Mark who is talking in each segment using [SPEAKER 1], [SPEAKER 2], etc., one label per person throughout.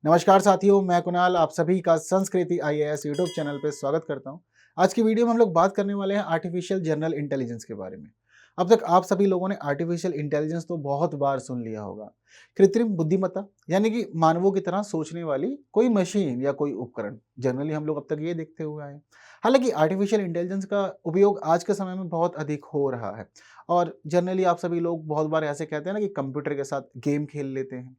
[SPEAKER 1] नमस्कार साथियों, मैं कुणाल आप सभी का संस्कृति आईएएस यूट्यूब चैनल पे स्वागत करता हूं। आज की वीडियो में हम लोग बात करने वाले हैं आर्टिफिशियल जनरल इंटेलिजेंस के बारे में। अब तक आप सभी लोगों ने आर्टिफिशियल इंटेलिजेंस तो बहुत बार सुन लिया होगा। कृत्रिम बुद्धिमत्ता यानी कि मानवों की तरह सोचने वाली कोई मशीन या कोई उपकरण, जनरली हम लोग अब तक ये देखते हुए आए हैं। हालांकि आर्टिफिशियल इंटेलिजेंस का उपयोग आज के समय में बहुत अधिक हो रहा है और जनरली आप सभी लोग बहुत बार ऐसे कहते हैं ना कि कंप्यूटर के साथ गेम खेल लेते हैं,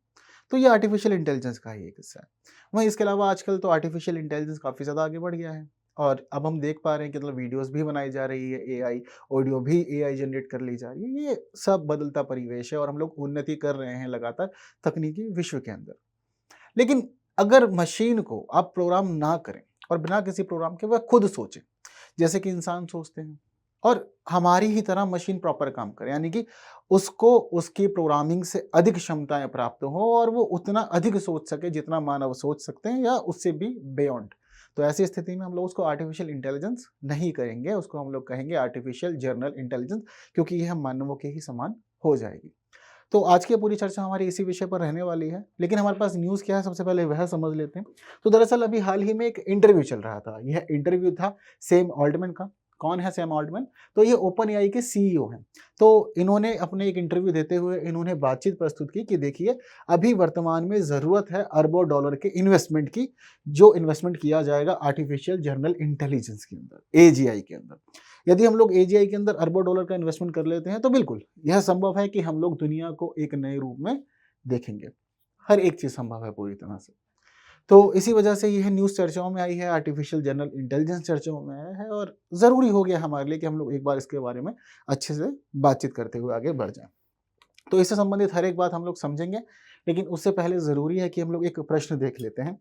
[SPEAKER 1] तो ये आर्टिफिशियल इंटेलिजेंस का ही एक हिस्सा है। वहीं इसके अलावा आजकल तो आर्टिफिशियल इंटेलिजेंस काफ़ी ज़्यादा आगे बढ़ गया है और अब हम देख पा रहे हैं कि मतलब वीडियोस भी बनाई जा रही है एआई, ऑडियो भी एआई जनरेट कर ली जा रही है। ये सब बदलता परिवेश है और हम लोग उन्नति कर रहे हैं लगातार तकनीकी विश्व के अंदर। लेकिन अगर मशीन को आप प्रोग्राम ना करें और बिना किसी प्रोग्राम के वह खुद सोचे, जैसे कि इंसान सोचते हैं, और हमारी ही तरह मशीन प्रॉपर काम करे, यानी कि उसको उसकी प्रोग्रामिंग से अधिक क्षमताएं प्राप्त हो और वो उतना अधिक सोच सके जितना मानव सोच सकते हैं या उससे भी बियॉन्ड, तो ऐसी स्थिति में हम लोग उसको आर्टिफिशियल इंटेलिजेंस नहीं कहेंगे, उसको हम लोग कहेंगे आर्टिफिशियल जनरल इंटेलिजेंस, क्योंकि यह मानवों के ही समान हो जाएगी। तो आज की पूरी चर्चा हमारी इसी विषय पर रहने वाली है, लेकिन हमारे पास न्यूज़ क्या है सबसे पहले वह समझ लेते हैं। तो दरअसल अभी हाल ही में एक इंटरव्यू चल रहा था। यह इंटरव्यू था सैम ऑल्टमैन का। कौन है सैम ऑल्टमैन? तो ये ओपन एआई के सीईओ हैं। तो इन्होंने अपने एक इंटरव्यू देते हुए इन्होंने बातचीत प्रस्तुत की कि देखिए, अभी वर्तमान में ज़रूरत है अरबों डॉलर के इन्वेस्टमेंट की, जो इन्वेस्टमेंट किया जाएगा आर्टिफिशियल जनरल इंटेलिजेंस के अंदर, एजीआई के अंदर। यदि हम लोग एजीआई के अंदर अरबों डॉलर का इन्वेस्टमेंट कर लेते हैं तो बिल्कुल यह संभव है कि हम लोग दुनिया को एक नए रूप में देखेंगे। हर एक चीज़ संभव है पूरी तरह से। तो इसी वजह से यह न्यूज़ चर्चाओं में आई है, आर्टिफिशियल जनरल इंटेलिजेंस चर्चाओं में आया है और ज़रूरी हो गया हमारे लिए कि हम लोग एक बार इसके बारे में अच्छे से बातचीत करते हुए आगे बढ़ जाएँ। तो इससे संबंधित हर एक बात हम लोग समझेंगे, लेकिन उससे पहले ज़रूरी है कि हम लोग एक प्रश्न देख लेते हैं।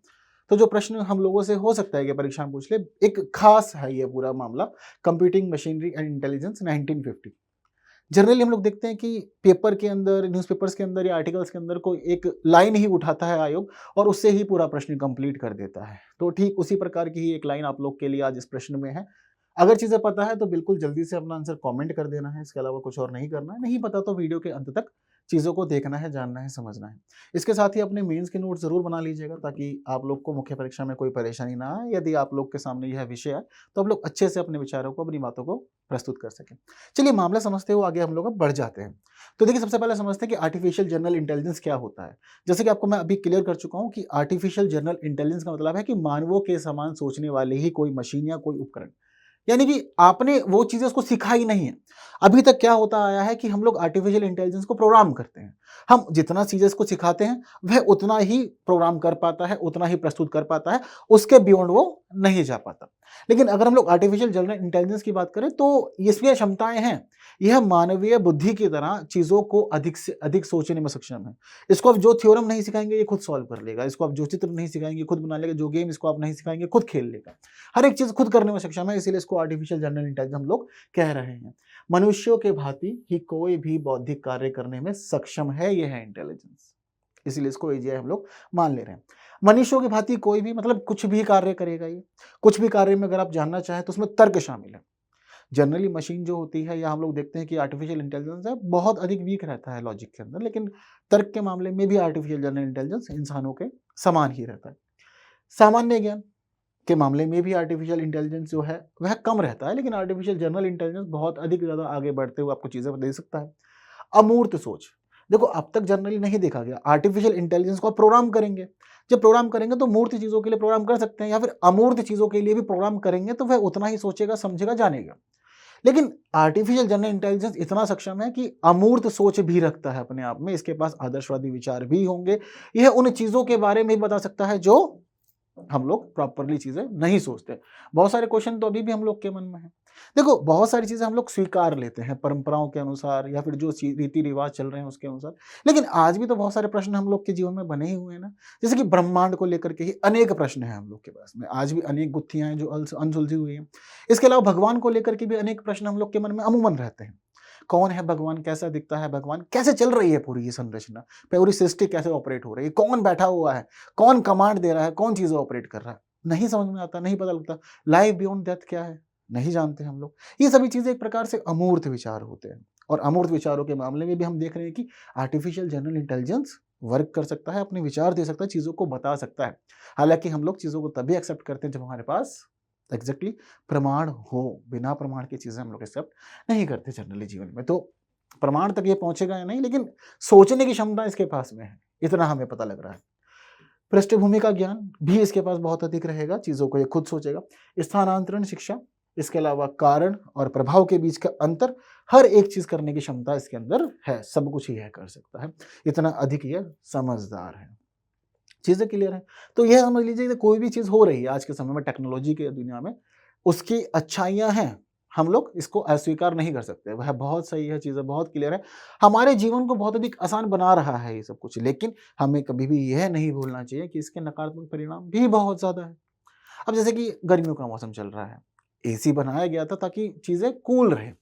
[SPEAKER 1] तो जो प्रश्न हम लोगों से हो सकता है कि परीक्षा में पूछ ले, एक खास है ये पूरा मामला, computing machinery and intelligence 1950। Generally हम लोग देखते हैं कि पेपर के अंदर, न्यूज़पेपर्स के अंदर या आर्टिकल्स के अंदर कोई एक लाइन ही उठाता है आयोग और उससे ही पूरा प्रश्न कंप्लीट कर देता है। तो ठीक उसी प्रकार की ही एक लाइन आप लोग के लिए आज इस प्रश्न में है। अगर चीज़ें पता है तो बिल्कुल जल्दी से अपना आंसर कमेंट कर देना है, इसके अलावा कुछ और नहीं करना है। नहीं पता तो वीडियो के अंत तक चीज़ों को देखना है, जानना है, समझना है। इसके साथ ही अपने मेंस के नोट ज़रूर बना लीजिएगा ताकि आप लोग को मुख्य परीक्षा में कोई परेशानी ना आए। यदि आप लोग के सामने यह विषय है तो आप लोग अच्छे से अपने विचारों को, अपनी बातों को प्रस्तुत कर सकें। चलिए मामला समझते हुए आगे हम लोग अब बढ़ जाते हैं। तो देखिए, सबसे पहले समझते हैं कि आर्टिफिशियल जनरल इंटेलिजेंस क्या होता है। जैसे कि आपको मैं अभी क्लियर कर चुका हूँ कि आर्टिफिशियल जनरल इंटेलिजेंस का मतलब है कि मानवों के समान सोचने वाली ही कोई मशीन या कोई उपकरण, यानी कि आपने वो चीज़ें उसको सिखाई नहीं है। अभी तक क्या होता आया है कि हम लोग आर्टिफिशियल इंटेलिजेंस को प्रोग्राम करते हैं। हम जितना चीज़ें इसको सिखाते हैं, वह उतना ही प्रोग्राम कर पाता है, उतना ही प्रस्तुत कर पाता है, उसके बियॉन्ड वो नहीं जा पाता। लेकिन अगर हम लोग आर्टिफिशियल जनरल इंटेलिजेंस की बात करें तो इसमें क्षमताएँ हैं। यह मानवीय बुद्धि की तरह चीज़ों को अधिक से अधिक सोचने में सक्षम है। इसको आप जो थ्योरम नहीं सिखाएँगे, ये खुद सॉल्व कर लेगा। इसको आप जो चित्र नहीं सिखाएँगे, खुद बना लेगा। जो गेम इसको आप नहीं सिखाएँगे, खुद खेल लेगा। हर एक चीज़ खुद करने में सक्षम है, इसीलिए इसको आर्टिफिशियल जनरल इंटेलिजेंस हम लोग कह रहे हैं। मनुष्यों के भांति ही कोई भी बौद्धिक कार्य करने में सक्षम है, ये है इंटेलिजेंस। इसीलिए इसको एजीआई हम लोग मान ले रहे हैं। मनुष्यों की भांति कोई भी मतलब कुछ भी कार्य करेगा ये। कुछ भी कार्य में अगर आप जानना चाहें तो उसमें तर्क शामिल है। जनरली मशीन जो होती है या हम लोग देखते हैं कि आर्टिफिशियल इंटेलिजेंस है, बहुत अधिक वीक रहता है लॉजिक के अंदर, लेकिन तर्क के मामले में भी आर्टिफिशियल जनरल इंटेलिजेंस इंसानों के समान ही रहता है। सामान्य ज्ञान के मामले में भी आर्टिफिशियल इंटेलिजेंस जो है वह कम रहता है, लेकिन आर्टिफिशियल जनरल इंटेलिजेंस बहुत अधिक ज़्यादा आगे बढ़ते हुए आपको चीज़ें दे सकता है। अमूर्त सोच, देखो अब तक जनरली नहीं देखा गया। आर्टिफिशियल इंटेलिजेंस को आप प्रोग्राम करेंगे, जब प्रोग्राम करेंगे तो मूर्त चीज़ों के लिए प्रोग्राम कर सकते हैं या फिर अमूर्त चीज़ों के लिए भी प्रोग्राम करेंगे तो वह उतना ही सोचेगा, समझेगा, जानेगा। लेकिन आर्टिफिशियल जनरल इंटेलिजेंस इतना सक्षम है कि अमूर्त सोच भी रखता है अपने आप में, इसके पास आदर्शवादी विचार भी होंगे। यह उन चीज़ों के बारे में भी बता सकता है जो हम लोग प्रॉपरली चीज़ें नहीं सोचते। बहुत सारे क्वेश्चन तो अभी भी हम लोग के मन में हैं। देखो, बहुत सारी चीज़ें हम लोग स्वीकार लेते हैं परंपराओं के अनुसार या फिर जो रीति-रिवाज चल रहे हैं उसके अनुसार। लेकिन आज भी तो बहुत सारे प्रश्न हम लोग के जीवन में बने ही हुए हैं ना। जैसे कि ब्रह्मांड को लेकर के ही अनेक प्रश्न हैं हम लोग के पास में। आज भी अनेक गुत्थियाँ हैं जो अनसुलझी हुई हैं। इसके अलावा भगवान को लेकर के भी अनेक प्रश्न हम लोग के मन में अमूमन रहते हैं। कौन है भगवान? कैसा दिखता है भगवान? कैसे चल रही है पूरी ये संरचना? पूरी सृष्टि कैसे ऑपरेट हो रही है? कौन बैठा हुआ है? कौन कमांड दे रहा है? कौन चीज़ें ऑपरेट कर रहा है? नहीं समझ में आता, नहीं पता लगता। लाइफ बियॉन्ड डेथ क्या है? नहीं जानते हम लोग। ये सभी चीज़ें एक प्रकार से अमूर्त विचार होते हैं और अमूर्त विचारों के मामले में भी हम देख रहे हैं कि आर्टिफिशियल जनरल इंटेलिजेंस वर्क कर सकता है, अपने विचार दे सकता है, चीज़ों को बता सकता है। हालाँकि हम लोग चीज़ों को तभी एक्सेप्ट करते हैं जब हमारे पास एग्ज़ैक्टली प्रमाण हो। बिना प्रमाण की चीज़ें हम लोग एक्सेप्ट नहीं करते जनरली जीवन में। तो प्रमाण तक ये पहुँचेगा या नहीं, लेकिन सोचने की क्षमता इसके पास में है, इतना हमें पता लग रहा है। पृष्ठभूमि का ज्ञान भी इसके पास बहुत अधिक रहेगा, चीज़ों को ये खुद सोचेगा। स्थानांतरण शिक्षा, इसके अलावा कारण और प्रभाव के बीच का अंतर, हर एक चीज़ करने की क्षमता इसके अंदर है, सब कुछ ही यह कर सकता है, इतना अधिक यह समझदार है। चीज़ें क्लियर हैं? तो यह समझ लीजिए कि कोई भी चीज़ हो रही है आज के समय में टेक्नोलॉजी की दुनिया में, उसकी अच्छाइयाँ हैं, हम लोग इसको अस्वीकार नहीं कर सकते। वह बहुत सही है, चीज़ें बहुत क्लियर है। हमारे जीवन को बहुत अधिक आसान बना रहा है ये सब कुछ, लेकिन हमें कभी भी यह नहीं भूलना चाहिए कि इसके नकारात्मक परिणाम भी बहुत ज़्यादा है। अब जैसे कि गर्मियों का मौसम चल रहा है, एसी बनाया गया था ताकि चीज़ें कूल रहें।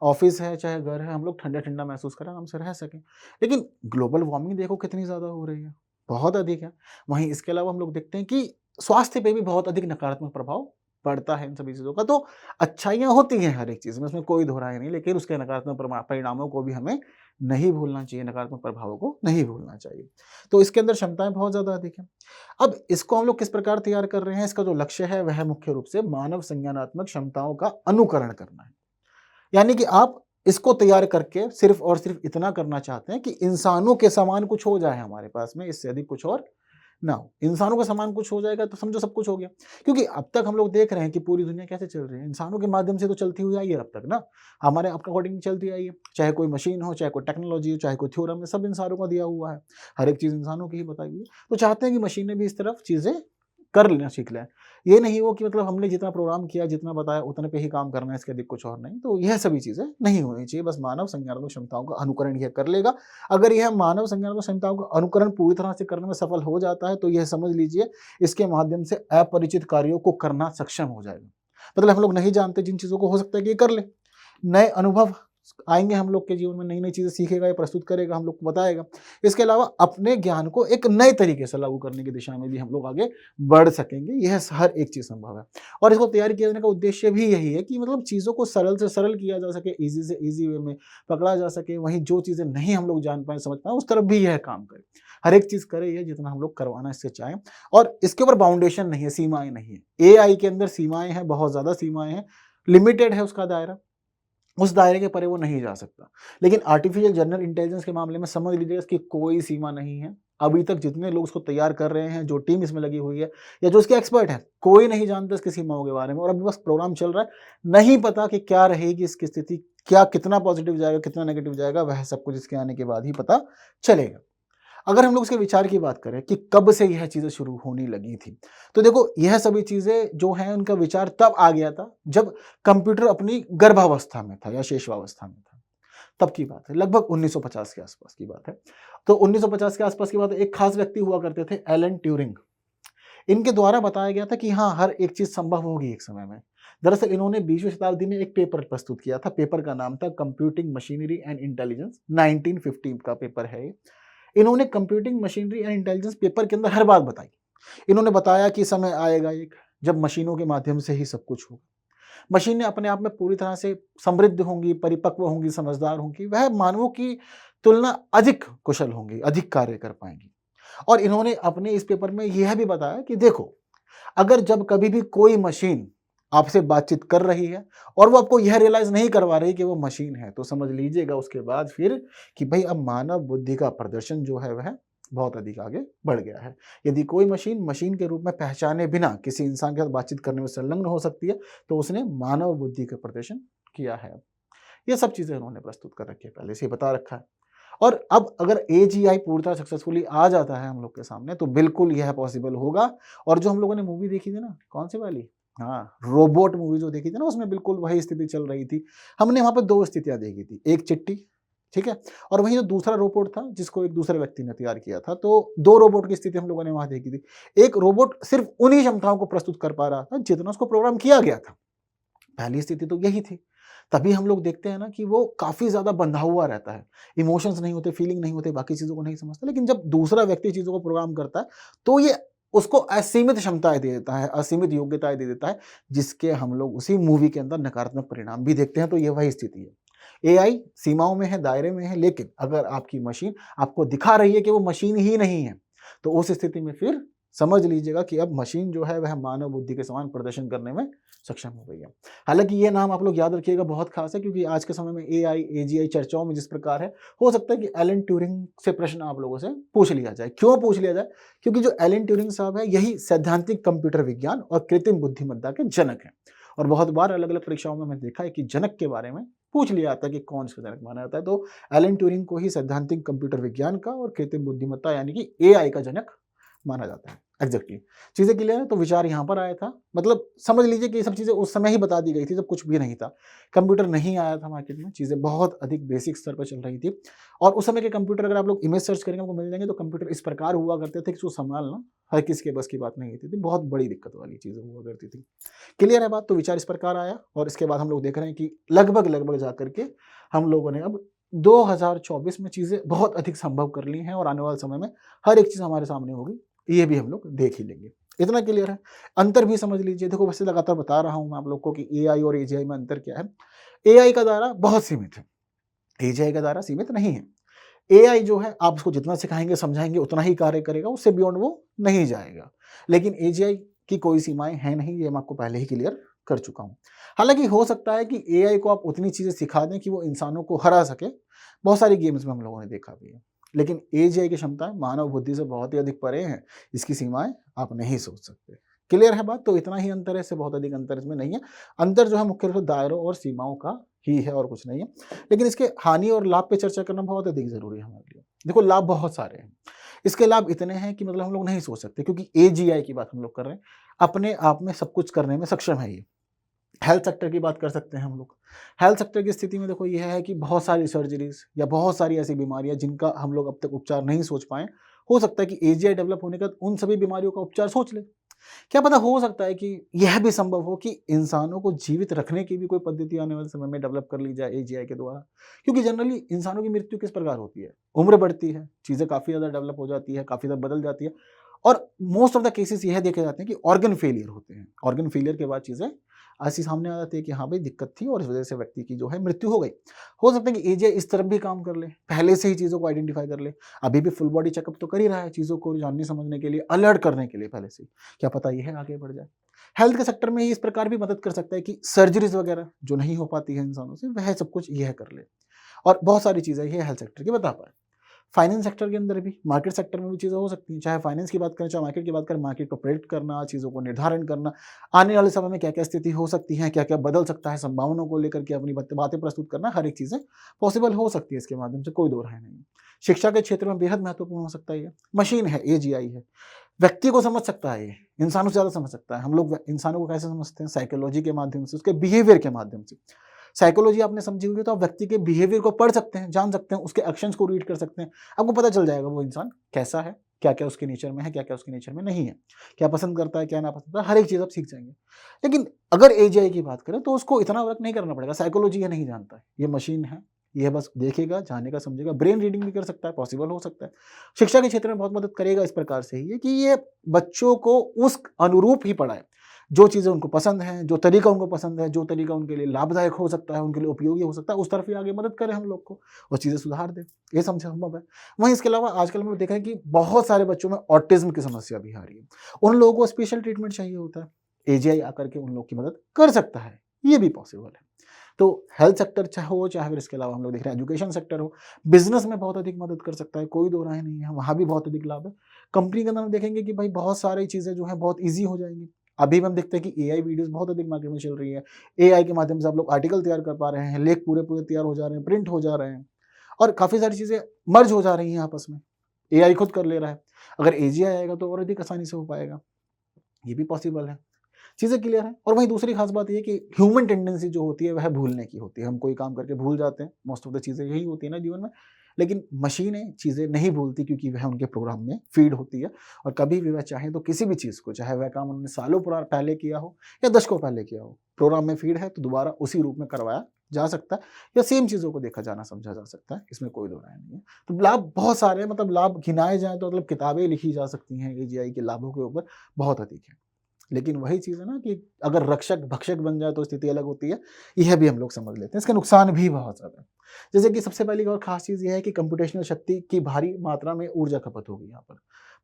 [SPEAKER 1] ऑफ़िस है, चाहे घर है, हम लोग ठंडा-ठंडा महसूस करें, आराम से रह सकें। लेकिन ग्लोबल वार्मिंग देखो कितनी ज़्यादा हो रही है, बहुत अधिक है। वहीं इसके अलावा हम लोग देखते हैं कि स्वास्थ्य पे भी बहुत अधिक नकारात्मक प्रभाव पड़ता है इन सभी चीज़ों का। तो अच्छाइयाँ होती हैं हर एक चीज़ में, उसमें कोई दो राय नहीं, लेकिन उसके नकारात्मक परिणामों को भी हमें नहीं भूलना चाहिए, नकारात्मक प्रभावों को नहीं भूलना चाहिए। तो इसके अंदर क्षमताएँ बहुत ज़्यादा अधिक हैं। अब इसको हम लोग किस प्रकार तैयार कर रहे हैं, इसका जो लक्ष्य है वह मुख्य रूप से मानव संज्ञानात्मक क्षमताओं का अनुकरण करना है। यानी कि आप इसको तैयार करके सिर्फ़ और सिर्फ़ इतना करना चाहते हैं कि इंसानों के समान कुछ हो जाए हमारे पास में, इससे अधिक कुछ और ना हो। इंसानों के समान कुछ हो जाएगा तो समझो सब कुछ हो गया। क्योंकि अब तक हम लोग देख रहे हैं कि पूरी दुनिया कैसे चल रही है, इंसानों के माध्यम से तो चलती हुई आई है अब तक ना। हमारे अकॉर्डिंग चलती आई है। चाहे कोई मशीन हो, चाहे कोई टेक्नोलॉजी हो, चाहे कोई थ्योरम है, सब इंसानों का दिया हुआ है। हर एक चीज़ इंसानों की ही बताई हुई है। तो चाहते हैं कि मशीनें भी इस तरफ चीज़ें कर लेना सीख लें। ये नहीं हो कि मतलब हमने जितना प्रोग्राम किया, जितना बताया उतने पे ही काम करना है, इसके अधिक कुछ और नहीं। तो यह सभी चीज़ें नहीं होनी चाहिए, बस मानव संज्ञानात्मक क्षमताओं का अनुकरण यह कर लेगा। अगर यह मानव संज्ञानात्मक क्षमताओं का अनुकरण पूरी तरह से करने में सफल हो जाता है, तो यह समझ लीजिए इसके माध्यम से अपरिचित कार्यों को करना सक्षम हो जाएगा। मतलब हम लोग नहीं जानते जिन चीज़ों को, हो सकता है कि ये कर ले। नए अनुभव आएँगे हम लोग के जीवन में, नई-नई चीज़ें सीखेगा, ये प्रस्तुत करेगा, हम लोग को बताएगा। इसके अलावा अपने ज्ञान को एक नए तरीके से लागू करने की दिशा में भी हम लोग आगे बढ़ सकेंगे। यह हर एक चीज़ संभव है और इसको तैयार किए जाने का उद्देश्य भी यही है कि मतलब चीज़ों को सरल से सरल किया जा सके, ईज़ी से ईज़ी वे में पकड़ा जा सके। वहीं जो चीज़ें नहीं हम लोग जान पाएँ, समझ पाएँ, उस तरफ भी यह काम करे। हर एक चीज़ करे ये जितना हम लोग करवाना इससे चाहें और इसके ऊपर बाउंडेशन नहीं है, सीमाएँ नहीं है। एआई के अंदर सीमाएँ हैं, बहुत ज़्यादा सीमाएँ हैं, लिमिटेड है उसका दायरा। उस दायरे के परे वो नहीं जा सकता। लेकिन आर्टिफ़िशियल जनरल इंटेलिजेंस के मामले में समझ लीजिए इसकी कोई सीमा नहीं है। अभी तक जितने लोग उसको तैयार कर रहे हैं, जो टीम इसमें लगी हुई है या जो इसके एक्सपर्ट हैं, कोई नहीं जानता इसकी सीमाओं के बारे में और अभी बस प्रोग्राम चल रहा है। नहीं पता कि क्या रहेगी इसकी स्थिति, क्या कितना पॉज़िटिव जाएगा, कितना नेगेटिव जाएगा, वह सब कुछ इसके आने के बाद ही पता चलेगा। अगर हम लोग इसके विचार की बात करें कि कब से यह चीज़ें शुरू होने लगी थी, तो देखो यह सभी चीज़ें जो हैं उनका विचार तब आ गया था जब कंप्यूटर अपनी गर्भावस्था में था या शेषावस्था में था। तब की बात है, लगभग 1950 के आसपास की बात है। तो 1950 के आसपास की बात है, एक खास व्यक्ति हुआ करते थे एलन ट्यूरिंग। इनके द्वारा बताया गया था कि हाँ, हर एक चीज़ संभव होगी एक समय में। दरअसल इन्होंने 20वीं शताब्दी में एक पेपर प्रस्तुत किया था, पेपर का नाम था कंप्यूटिंग मशीनरी एंड इंटेलिजेंस, 1950 का पेपर है ये। इन्होंने computing machinery and intelligence paper के अंदर हर बात बताई। इन्होंने बताया कि समय आएगा एक जब मशीनों के माध्यम से ही सब कुछ होगा। मशीनें अपने आप में पूरी तरह से समृद्ध होंगी, परिपक्व होंगी, समझदार होंगी, वह मानवों की तुलना अधिक कुशल होंगी, अधिक कार्य कर पाएँगी। और इन्होंने अपने इस पेपर में यह भी बताया कि देखो, अगर जब कभी भी कोई मशीन आपसे बातचीत कर रही है और वो आपको यह रियलाइज़ नहीं करवा रही कि वो मशीन है, तो समझ लीजिएगा उसके बाद फिर कि भई अब मानव बुद्धि का प्रदर्शन जो है वह बहुत अधिक आगे बढ़ गया है। यदि कोई मशीन, मशीन के रूप में पहचाने बिना किसी इंसान के साथ बातचीत करने में संलग्न हो सकती है, तो उसने मानव बुद्धि का प्रदर्शन किया है। ये सब चीज़ें उन्होंने प्रस्तुत कर रखी है, पहले से ही बता रखा है। और अब अगर एजीआई पूरी तरह सक्सेसफुली आ जाता है हम लोग के सामने, तो बिल्कुल यह पॉसिबल होगा। और जो हम लोगों ने मूवी देखी थी ना, कौन-सी वाली? हाँ, रोबोट मूवी जो देखी थी ना, उसमें बिल्कुल वही स्थिति चल रही थी। हमने वहाँ पे 2 स्थितियाँ देखी थी, एक चिट्टी, ठीक है? और वहीं जो दूसरा रोबोट था, जिसको एक दूसरे व्यक्ति ने तैयार किया था, तो 2 रोबोट की स्थिति हम लोगों ने वहाँ देखी थी। एक रोबोट सिर्फ़ उन्हीं क्षमताओं को प्रस्तुत कर पा रहा था, जितना उसको प्रोग्राम किया गया था। पहली स्थिति तो यही थी। तभी हम लोग देखते हैं ना कि वो काफ़ी ज़्यादा बंधा हुआ रहता है। इमोशंस नहीं होते, फीलिंग नहीं होते, बाकी चीज़ों को नहीं समझता। लेकिन जब दूसरा व्यक्ति चीज़ों को प्रोग्राम करता है, तो ये उसको असीमित क्षमताएँ दे देता है, असीमित योग्यताएँ दे देता है, जिसके हम लोग उसी मूवी के अंदर नकारात्मक परिणाम भी देखते हैं, तो ये वही स्थिति है। एआई सीमाओं में है, दायरे में है, लेकिन अगर आपकी मशीन आपको दिखा रही है कि वो मशीन ही नहीं है, तो उस स्थिति में फिर समझ लीजिएगा कि अब मशीन जो है वह मानव बुद्धि के समान प्रदर्शन करने में सक्षम हो गई है। हालाँकि ये नाम आप लोग याद रखिएगा, बहुत खास है, क्योंकि आज के समय में एआई, एजीआई चर्चाओं में जिस प्रकार है, हो सकता है कि एलन ट्यूरिंग से प्रश्न आप लोगों से पूछ लिया जाए। क्यों पूछ लिया जाए? क्योंकि जो एलन ट्यूरिंग साहब है, यही सैद्धांतिक कंप्यूटर विज्ञान और कृत्रिम बुद्धिमत्ता के जनक हैं। और बहुत बार अलग-अलग परीक्षाओं में मैंने देखा है कि जनक के बारे में पूछ लिया जाता है कि कौन इसका जनक माना जाता है, तो एलन ट्यूरिंग को ही सैद्धांतिक कंप्यूटर विज्ञान का और कृत्रिम बुद्धिमत्ता यानी कि एआई का जनक माना जाता है। एग्जैक्टली चीजें क्लियर है। तो विचार यहाँ पर आया था, मतलब समझ लीजिए कि ये सब चीजें उस समय ही बता दी गई थी जब कुछ भी नहीं था, कंप्यूटर नहीं आया था मार्केट में, चीजें बहुत अधिक बेसिक स्तर पर चल रही थी। और उस समय के कंप्यूटर अगर आप लोग इमेज सर्च करेंगे आपको मिल जाएंगे, तो कंप्यूटर इस प्रकार हुआ करते थे कि उसको संभालना हर किसी के बस की बात नहीं होती थी, बहुत बड़ी दिक्कत वाली चीजें हुआ करती थी। क्लियर है बात? तो विचार इस प्रकार आया और इसके बाद हम लोग देख रहे हैं कि लगभग लगभग जाकर के हम लोगों ने अब 2024 में चीजें बहुत अधिक संभव कर ली हैं और आने वाले समय में हर एक चीज हमारे सामने होगी, ये भी हम लोग देख ही लेंगे। इतना क्लियर है। अंतर भी समझ लीजिए, देखो वैसे लगातार बता रहा हूं मैं आप लोग को कि एआई और एजीआई में अंतर क्या है। एआई का दायरा बहुत सीमित है, एजीआई का दायरा सीमित नहीं है। एआई जो है आप उसको जितना सिखाएंगे समझाएंगे उतना ही कार्य करेगा, उससे बियॉन्ड वो नहीं जाएगा। लेकिन एजीआई की कोई सीमाएं हैं नहीं, ये मैं आपको पहले ही क्लियर कर चुका हूं। हालांकि हो सकता है कि एआई को आप उतनी चीजें सिखा दें कि वो इंसानों को हरा सके, बहुत सारी गेम्स में हम लोगों ने देखा भी है। लेकिन एजीआई की क्षमताएं मानव बुद्धि से बहुत ही अधिक परे हैं, इसकी सीमाएं आप नहीं सोच सकते। क्लियर है बात? तो इतना ही अंतर है, इससे बहुत अधिक अंतर इसमें नहीं है। अंतर जो है मुख्य रूप से दायरों और सीमाओं का ही है और कुछ नहीं है। लेकिन इसके हानि और लाभ पे चर्चा करना बहुत अधिक जरूरी है हमारे लिए। देखो लाभ बहुत सारे हैं, इसके लाभ इतने हैं कि मतलब हम लोग नहीं सोच सकते, क्योंकि एजीआई की बात हम लोग कर रहे हैं, अपने आप में सब कुछ करने में सक्षम है ये। हेल्थ सेक्टर की बात कर सकते हैं हम लोग। हेल्थ सेक्टर की स्थिति में देखो यह है कि बहुत सारी सर्जरीज या बहुत सारी ऐसी बीमारियां जिनका हम लोग अब तक उपचार नहीं सोच पाए, हो सकता है कि एजीआई डेवलप होने के बाद उन सभी बीमारियों का उपचार सोच ले। क्या पता, हो सकता है कि यह भी संभव हो कि इंसानों को जीवित रखने की भी कोई पद्धति आने वाले समय में डेवलप कर ली जाए एजीआई के द्वारा। क्योंकि जनरली इंसानों की मृत्यु किस प्रकार होती है, उम्र बढ़ती है, चीजें काफी ज्यादा डेवलप हो जाती है, काफी ज्यादा बदल जाती है, और मोस्ट ऑफ द केसेस यह देखे जाते हैं कि ऑर्गन फेलियर होते हैं। ऑर्गन फेलियर के बाद चीजें ऐसी सामने आ जाती है कि हाँ भाई दिक्कत थी और इस वजह से व्यक्ति की जो है मृत्यु हो गई। हो सकता है कि एजीआई इस तरफ भी काम कर ले, पहले से ही चीजों को आइडेंटिफाई कर ले। अभी भी फुल बॉडी चेकअप तो कर ही रहा है, चीजों को जानने समझने के लिए, अलर्ट करने के लिए पहले से। क्या पता यह आगे बढ़ जाए। हेल्थ के सेक्टर में इस प्रकार भी मदद कर सकता है कि सर्जरीज वगैरह जो नहीं हो पाती है इंसानों से, वह सब कुछ यह कर ले। और बहुत सारी चीजें ये हेल्थ सेक्टर की बता पाए। फाइनेंस सेक्टर के अंदर भी, मार्केट सेक्टर में भी चीज़ें हो सकती हैं, चाहे फाइनेंस की बात करें चाहे मार्केट की बात करें, मार्केट को प्रेडिक्ट करना, चीज़ों को निर्धारण करना, आने वाले समय में क्या क्या स्थिति हो सकती है, क्या क्या बदल सकता है, संभावनाओं को लेकर के अपनी बातें प्रस्तुत करना, हर एक चीज़ें पॉसिबल हो सकती है इसके माध्यम से, कोई दो राय नहीं। शिक्षा के क्षेत्र में बेहद महत्वपूर्ण हो सकता है ये। मशीन है, एजीआई है, व्यक्ति को समझ सकता है, ये इंसानों से ज़्यादा समझ सकता है। हम लोग इंसानों को कैसे समझते हैं? साइकोलॉजी के माध्यम से, उसके बिहेवियर के माध्यम से। साइकोलॉजी आपने समझी हुई है तो आप व्यक्ति के बिहेवियर को पढ़ सकते हैं, जान सकते हैं, उसके एक्शंस को रीड कर सकते हैं, आपको पता चल जाएगा वो इंसान कैसा है, क्या क्या उसके नेचर में है, क्या क्या उसके नेचर में नहीं है, क्या पसंद करता है, क्या ना पसंद करता है, हर एक चीज़ आप सीख जाएंगे। लेकिन अगर एजीआई की बात करें तो उसको इतना वर्क नहीं करना पड़ेगा, साइकोलॉजी ये नहीं जानता है, ये मशीन है, यह बस देखेगा, जानेगा, समझेगा, ब्रेन रीडिंग भी कर सकता है, पॉसिबल हो सकता है। शिक्षा के क्षेत्र में बहुत मदद करेगा इस प्रकार से ही है कि ये बच्चों को उस अनुरूप ही पढ़ाए, जो चीज़ें उनको पसंद हैं, जो तरीका उनको पसंद है, जो तरीका उनके लिए लाभदायक हो सकता है, उनके लिए उपयोगी हो सकता है, उस तरफ ही आगे मदद करें हम लोग को और चीज़ें सुधार दें, ये संभव है। वहीं इसके अलावा आजकल हमने देखा है कि बहुत सारे बच्चों में ऑटिज्म की समस्या भी आ रही है, उन लोगों को स्पेशल ट्रीटमेंट चाहिए होता है, एजीआई आकर के उन लोग की मदद कर सकता है, ये भी पॉसिबल है। तो हेल्थ सेक्टर चाहे हो, चाहे फिर इसके अलावा हम लोग देख रहे हैं एजुकेशन सेक्टर हो, बिजनेस में बहुत अधिक मदद कर सकता है, कोई दो राय नहीं है, वहाँ भी बहुत अधिक लाभ है। कंपनी के अंदर हम देखेंगे कि भाई बहुत सारी चीज़ें जो है बहुत ईजी हो जाएंगी। अभी हम देखते हैं कि एआई वीडियोस बहुत अधिक मार्केट में चल रही है, एआई के माध्यम से आप लोग आर्टिकल तैयार कर पा रहे हैं, लेख पूरे पूरे तैयार हो जा रहे हैं, प्रिंट हो जा रहे हैं, और काफ़ी सारी चीज़ें मर्ज हो जा रही हैं आपस में, एआई खुद कर ले रहा है। अगर एजीआई आएगा तो और अधिक आसानी से हो पाएगा, ये भी पॉसिबल है। चीज़ें क्लियर हैं। और वहीं दूसरी खास बात ये कि ह्यूमन टेंडेंसी जो होती है वह भूलने की होती है, हम कोई काम करके भूल जाते हैं, मोस्ट ऑफ द चीज़ें यही होती है ना जीवन में। लेकिन मशीनें चीज़ें नहीं भूलती, क्योंकि वह उनके प्रोग्राम में फीड होती है, और कभी भी वह चाहे तो किसी भी चीज़ को, चाहे वह काम उन्होंने सालों पहले किया हो या दशकों पहले किया हो, प्रोग्राम में फीड है तो दोबारा उसी रूप में करवाया जा सकता है, या सेम चीज़ों को देखा जाना समझा जा सकता है, इसमें कोई दो राय नहीं है। तो लाभ बहुत सारे हैं, मतलब लाभ गिनाए जाए तो मतलब किताबें लिखी जा सकती हैं एजीआई के लाभों के ऊपर, बहुत अधिक है। लेकिन वही चीज़ है ना कि अगर रक्षक भक्षक बन जाए तो स्थिति अलग होती है, यह भी हम लोग समझ लेते हैं, इसके नुकसान भी बहुत ज़्यादा है। जैसे कि सबसे पहली और खास चीज़ ये है कि कंप्यूटेशनल शक्ति की भारी मात्रा में ऊर्जा खपत होगी यहाँ पर।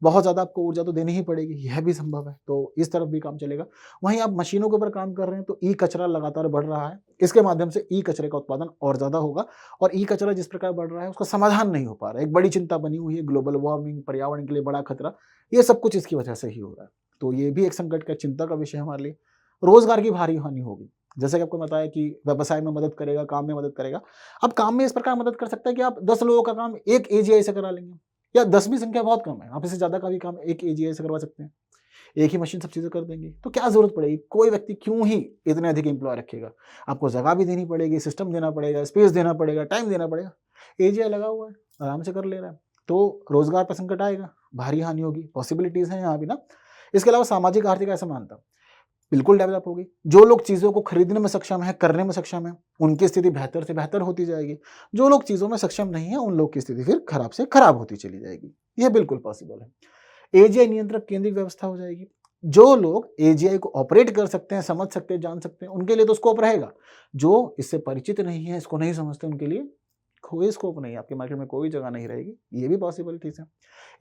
[SPEAKER 1] बहुत ज़्यादा आपको ऊर्जा तो देनी ही पड़ेगी, यह भी संभव है, तो इस तरफ भी काम चलेगा। वहीं आप मशीनों के ऊपर काम कर रहे हैं तो ई कचरा लगातार बढ़ रहा है, इसके माध्यम से ई कचरे का उत्पादन और ज़्यादा होगा और ई कचरा जिस प्रकार बढ़ रहा है उसका समाधान नहीं हो पा रहा है। एक बड़ी चिंता बनी हुई है, ग्लोबल वार्मिंग, पर्यावरण के लिए बड़ा खतरा, ये सब कुछ इसकी वजह से ही हो रहा है। तो ये भी एक संकट का, चिंता का विषय है हमारे लिए। रोज़गार की भारी हानि होगी। जैसे कि आपको बताया कि व्यवसाय में मदद करेगा, काम में मदद करेगा। अब काम में इस प्रकार मदद कर सकता है कि आप 10 लोगों का काम एक एजीआई से करा लेंगे, या 10 भी संख्या बहुत कम है, आप इससे ज़्यादा का भी काम एक एजीआई से करवा सकते हैं। एक ही मशीन सब चीज़ें कर देंगी, तो क्या ज़रूरत पड़ेगी? कोई व्यक्ति क्यों ही इतने अधिक एम्प्लॉय रखेगा? आपको जगह भी देनी पड़ेगी, सिस्टम देना पड़ेगा, स्पेस देना पड़ेगा, टाइम देना पड़ेगा। एजीआई लगा हुआ है, आराम से कर ले रहा है, तो रोज़गार पर संकट आएगा, भारी हानि होगी, पॉसिबिलिटीज़ हैं यहाँ भी ना। इसके अलावा सामाजिक आर्थिक असमानता बिल्कुल डेवलप होगी। जो लोग चीज़ों को खरीदने में सक्षम हैं, करने में सक्षम हैं, उनकी स्थिति बेहतर से बेहतर होती जाएगी। जो लोग चीज़ों में सक्षम नहीं हैं, उन लोग की स्थिति फिर खराब से खराब होती चली जाएगी। यह बिल्कुल पॉसिबल है। एजीआई नियंत्रक केंद्रित व्यवस्था हो जाएगी। जो लोग एजीआई को ऑपरेट कर सकते हैं, समझ सकते हैं, जान सकते हैं, उनके लिए तो स्कोप रहेगा। जो इससे परिचित नहीं है, इसको नहीं समझते, उनके लिए कोई स्कोप नहीं है, आपके मार्केट में कोई जगह नहीं रहेगी। ये भी पॉसिबिलिटीज़ है।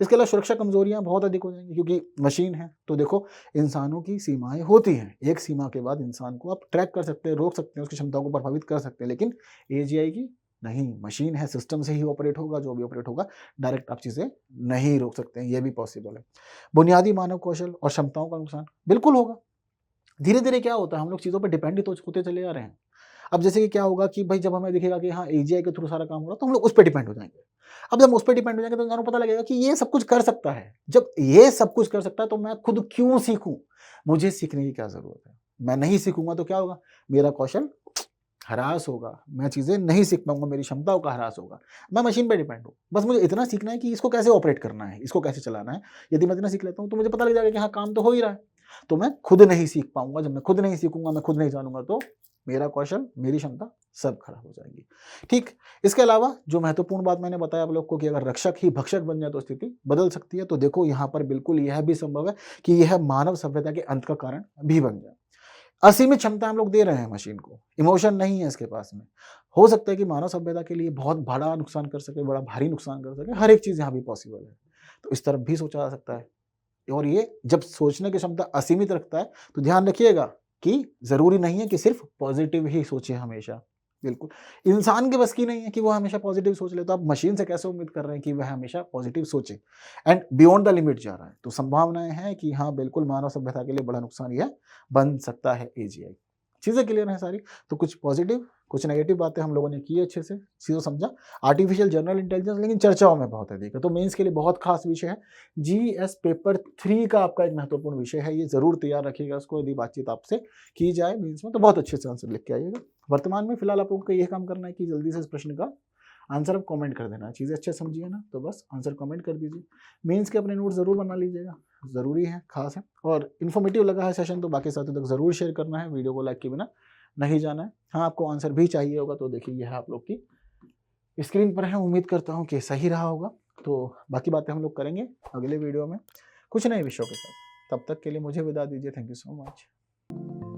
[SPEAKER 1] इसके अलावा सुरक्षा कमजोरियां बहुत अधिक हो जाएंगी, क्योंकि मशीन है तो देखो इंसानों की सीमाएं होती हैं। एक सीमा के बाद इंसान को आप ट्रैक कर सकते हैं, रोक सकते हैं, उसकी क्षमताओं को प्रभावित कर सकते हैं, लेकिन एजीआई की नहीं। मशीन है, सिस्टम से ही ऑपरेट होगा, जो भी ऑपरेट होगा, डायरेक्ट आप चीज़ें नहीं रोक सकते हैं। ये भी पॉसिबल है। बुनियादी मानव कौशल और क्षमताओं का नुकसान बिल्कुल होगा। धीरे धीरे क्या होता है, हम लोग चीज़ों पर डिपेंड होते चले जा रहे हैं। अब जैसे कि क्या होगा कि भाई जब हमें दिखेगा कि हाँ एजीआई के थ्रू सारा काम हो रहा है, तो हम लोग उस पर डिपेंड हो जाएंगे। अब जब हम उस पर डिपेंड हो जाएंगे तो इंसान को पता लगेगा कि ये सब कुछ कर सकता है। जब ये सब कुछ कर सकता है तो मैं खुद क्यों सीखूं? मुझे सीखने की क्या जरूरत है? मैं नहीं सीखूंगा तो क्या होगा? मेरा कौशल ह्रास होगा, मैं चीज़ें नहीं सीख पाऊंगा, मेरी क्षमताओं का ह्रास होगा। मैं मशीन पे डिपेंड हूँ, बस मुझे इतना सीखना है कि इसको कैसे ऑपरेट करना है, इसको कैसे चलाना है। यदि मैं इतना सीख लेता हूँ तो मुझे पता लग जाएगा कि हाँ काम तो हो ही रहा है। तो मैं खुद नहीं सीख पाऊंगा। जब मैं खुद नहीं सीखूंगा, मैं खुद नहीं जानूंगा, तो मेरा कौशल, मेरी क्षमता सब खराब हो जाएगी। ठीक। इसके अलावा जो महत्वपूर्ण बात मैंने बताया आप लोग को कि अगर रक्षक ही भक्षक बन जाए तो स्थिति बदल सकती है। तो देखो यहाँ पर बिल्कुल यह भी संभव है कि यह मानव सभ्यता के अंत का कारण भी बन जाए। असीमित क्षमता हम लोग दे रहे हैं मशीन को, इमोशन नहीं है इसके पास में। हो सकता है कि मानव सभ्यता के लिए बहुत बड़ा नुकसान कर सके, बड़ा भारी नुकसान कर सके। हर एक चीज़ यहाँ भी पॉसिबल है, तो इस तरफ भी सोचा जा सकता है। और ये जब सोचने की क्षमता असीमित रखता है तो ध्यान रखिएगा कि ज़रूरी नहीं है कि सिर्फ पॉजिटिव ही सोचे हमेशा। बिल्कुल, इंसान के बस की नहीं है कि वो हमेशा पॉजिटिव सोच ले, तो आप मशीन से कैसे उम्मीद कर रहे हैं कि वह हमेशा पॉजिटिव सोचे? एंड बियॉन्ड द लिमिट जा रहा है, तो संभावनाएं हैं कि हाँ बिल्कुल मानव सभ्यता के लिए बड़ा नुकसान यह बन सकता है एजीआई। चीज़ें क्लियर हैं सारी? तो कुछ पॉजिटिव, कुछ नेगेटिव बातें हम लोगों ने की अच्छे से, चीज़ों समझा। आर्टिफिशियल जनरल इंटेलिजेंस लेकिन चर्चाओं में बहुत अधिक है, तो मेंस के लिए बहुत खास विषय है। जीएस पेपर 3 का आपका एक महत्वपूर्ण विषय है, ये जरूर तैयार रखिएगा इसको। यदि बातचीत आपसे की जाए मेंस में तो बहुत अच्छे से आंसर लिख के आइएगा। वर्तमान में फिलहाल आप लोगों को यह काम करना है कि जल्दी से इस प्रश्न का आंसर आप कमेंट कर देना है। चीज़ें अच्छे समझिए ना, तो बस आंसर कमेंट कर दीजिए। मेंस के अपने नोट ज़रूर बना लीजिएगा, ज़रूरी है, खास है। और इन्फॉर्मेटिव लगा है सेशन तो बाकी साथियों तक ज़रूर शेयर करना है, वीडियो को लाइक के बिना नहीं जाना है। हाँ आपको आंसर भी चाहिए होगा तो देखिए यह आप लोग की स्क्रीन पर है, उम्मीद करता हूँ कि सही रहा होगा। तो बाकी बातें हम लोग करेंगे अगले वीडियो में कुछ नए विषयों के साथ। तब तक के लिए मुझे विदा दीजिए। Thank you so much.